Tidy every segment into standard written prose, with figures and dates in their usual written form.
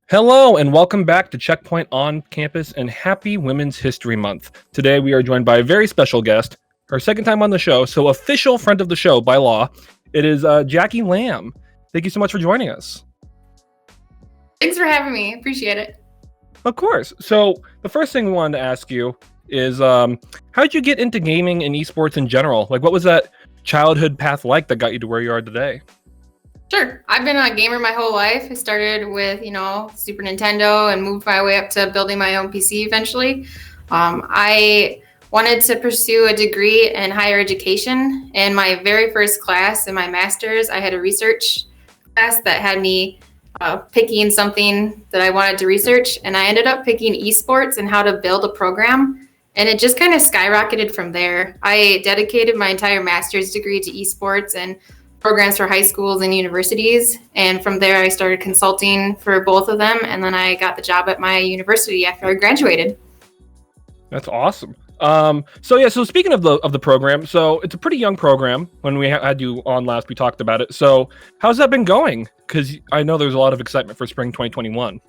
Hello and welcome back to Checkpoint on Campus and happy Women's History Month. Today we are joined by a very special guest, her second time on the show, so official friend of the show by law. It is Jacquie Lamm. Thank you so much for joining us. Thanks for having me. Appreciate it. Of course. So the first thing we wanted to ask you is how did you get into gaming and esports in general? Like, what was that childhood path like that got you to where you are today? Sure. I've been a gamer my whole life. I started with, Super Nintendo and moved my way up to building my own PC eventually. I wanted to pursue a degree in higher education. In my very first class in my master's, I had a research class that had me picking something that I wanted to research. And I ended up picking esports and how to build a program. And it just kind of skyrocketed from there. I dedicated my entire master's degree to esports and programs for high schools and universities. And from there, I started consulting for both of them. And then I got the job at my university after I graduated. That's awesome. So speaking of the program, so it's a pretty young program. When we had you on last, we talked about it. So how's that been going? Because I know there's a lot of excitement for spring 2021.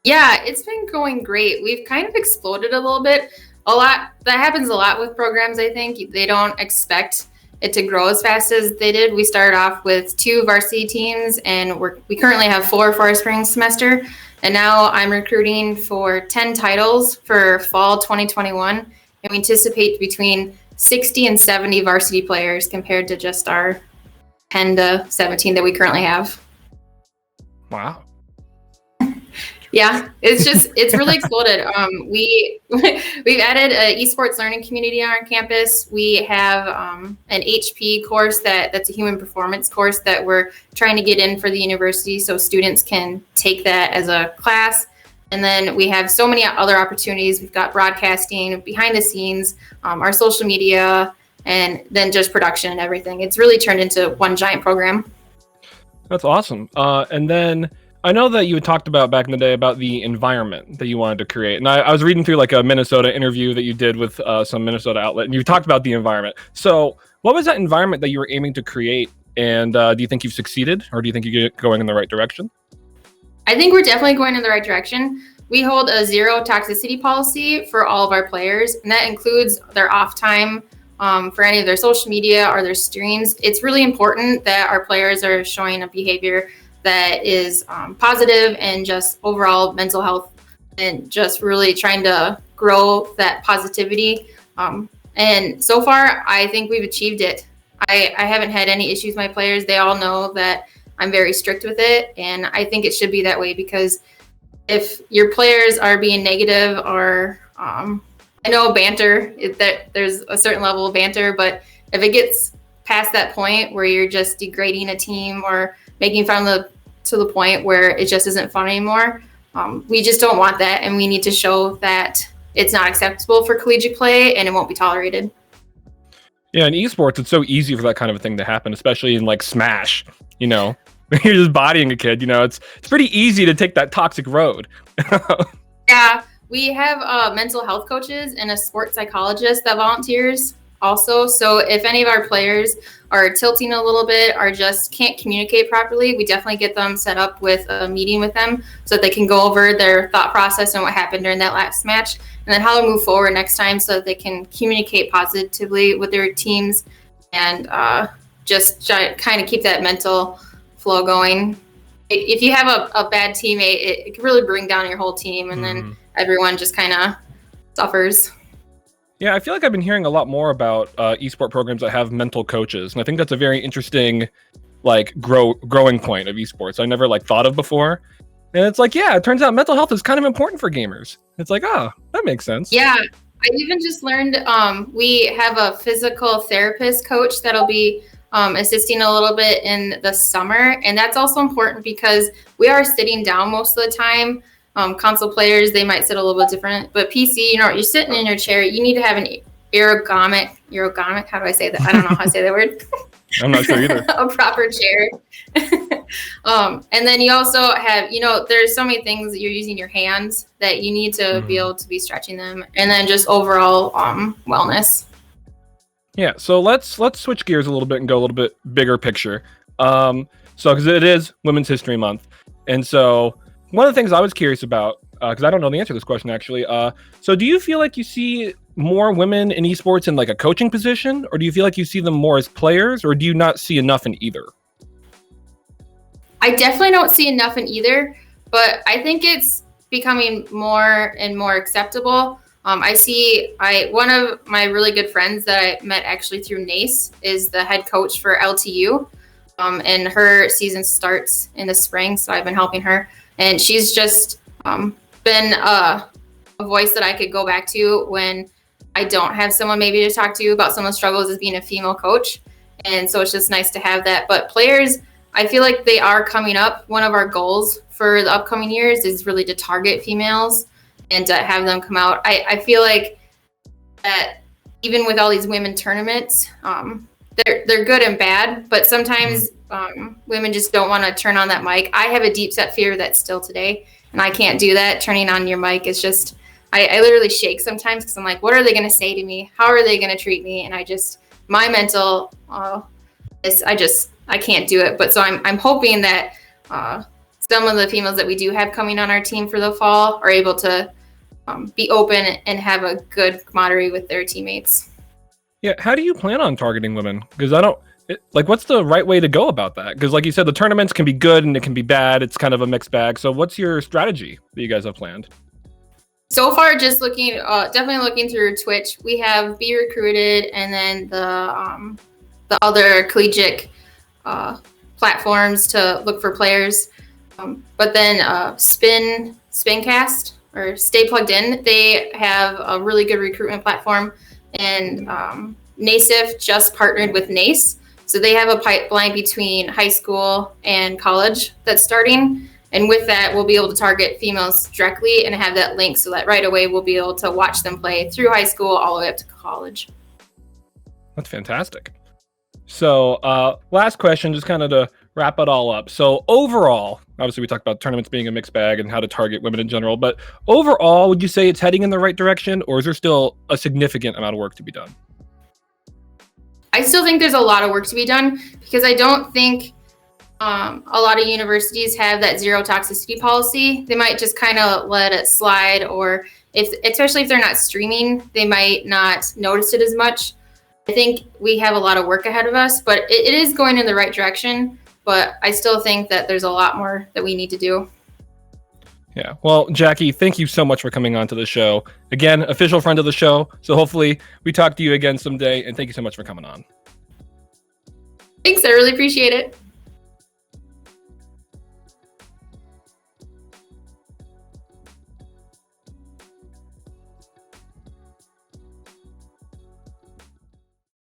Yeah, it's been going great. We've kind of exploded a little bit. That happens a lot with programs, I think. They don't expect it to grow as fast as they did. We started off with 2 varsity teams, and we currently have 4 for our spring semester. And now I'm recruiting for 10 titles for fall 2021. And we anticipate between 60 and 70 varsity players compared to just our 10 to 17 that we currently have. Wow. Yeah, it's really exploded. We've added an esports learning community on our campus. We have an HP course that's a human performance course that we're trying to get in for the university so students can take that as a class. And then we have so many other opportunities. We've got broadcasting, behind the scenes, our social media, and then just production and everything. It's really turned into one giant program. That's awesome. And then I know that you had talked about back in the day about the environment that you wanted to create. And I was reading through like a Minnesota interview that you did with some Minnesota outlet, and you talked about the environment. So what was that environment that you were aiming to create? And do you think you've succeeded, or do you think you're going in the right direction? I think we're definitely going in the right direction. We hold a 0 toxicity policy for all of our players, and that includes their off time for any of their social media or their streams. It's really important that our players are showing a behavior that is positive and just overall mental health, and just really trying to grow that positivity. And so far, I think we've achieved it. I haven't had any issues with my players. They all know that I'm very strict with it, and I think it should be that way, because if your players are being negative or I know banter, that there's a certain level of banter, but if it gets past that point where you're just degrading a team or making fun to the point where it just isn't fun anymore, we just don't want that, and we need to show that it's not acceptable for collegiate play and it won't be tolerated. Yeah, in esports, it's so easy for that kind of a thing to happen, especially in like Smash. You're just bodying a kid. It's pretty easy to take that toxic road. Yeah, we have mental health coaches and a sports psychologist that volunteers also. So if any of our players are tilting a little bit or just can't communicate properly, we definitely get them set up with a meeting with them so that they can go over their thought process and what happened during that last match, and then how to move forward next time so that they can communicate positively with their teams and just kind of keep that mental flow going. If you have a bad teammate, it can really bring down your whole team, and then everyone just kind of suffers. Yeah, I feel like I've been hearing a lot more about esport programs that have mental coaches, and I think that's a very interesting, growing point of esports I never thought of before. And it's it turns out mental health is kind of important for gamers. It's that makes sense. Yeah, I even just learned we have a physical therapist coach that'll be assisting a little bit in the summer, and that's also important because we are sitting down most of the time. Console players, they might sit a little bit different, but PC, you're sitting in your chair. You need to have an ergonomic, how do I say that? I don't know how to say that word. I'm not sure either. A proper chair. And then you also have, there's so many things that you're using your hands that you need to be able to be stretching them, and then just overall wellness. Yeah, so let's switch gears a little bit and go a little bit bigger picture. Because it is Women's History Month, and so one of the things I was curious about, because I don't know the answer to this question actually. So do you feel like you see more women in esports in like a coaching position, or do you feel like you see them more as players, or do you not see enough in either? I definitely don't see enough in either, but I think it's becoming more and more acceptable. One of my really good friends that I met actually through NACE is the head coach for LTU, and her season starts in the spring, so I've been helping her, and she's just been a voice that I could go back to when I don't have someone maybe to talk to about some of the struggles as being a female coach, and so it's just nice to have that. But players, I feel like they are coming up. One of our goals for the upcoming years is really to target females and to have them come out. I feel like that even with all these women tournaments, they're good and bad, but sometimes women just don't want to turn on that mic. I have a deep set fear of that still today, and I can't do that. Turning on your mic is just, I literally shake sometimes because I'm like, what are they going to say to me? How are they going to treat me? And my mental, I can't do it. But so I'm hoping that some of the females that we do have coming on our team for the fall are able to be open and have a good camaraderie with their teammates. Yeah, how do you plan on targeting women? Because what's the right way to go about that? Because like you said, the tournaments can be good and it can be bad. It's kind of a mixed bag. So what's your strategy that you guys have planned? So far, just definitely looking through Twitch. We have Be Recruited, and then the other collegiate platforms to look for players. But then Spincast or Stay Plugged In, they have a really good recruitment platform, and NACIF just partnered with NACE, so they have a pipeline between high school and college that's starting. And with that, we'll be able to target females directly and have that link so that right away we'll be able to watch them play through high school all the way up to college. That's fantastic. So last question, just kind of to wrap it all up. So overall, obviously we talked about tournaments being a mixed bag and how to target women in general, but overall, would you say it's heading in the right direction, or is there still a significant amount of work to be done? I still think there's a lot of work to be done, because I don't think a lot of universities have that zero toxicity policy. They might just kind of let it slide, or especially if they're not streaming, they might not notice it as much. I think we have a lot of work ahead of us, but it is going in the right direction. But I still think that there's a lot more that we need to do. Yeah. Well, Jacquie, thank you so much for coming on to the show. Again, official friend of the show. So hopefully we talk to you again someday. And thank you so much for coming on. Thanks. I really appreciate it.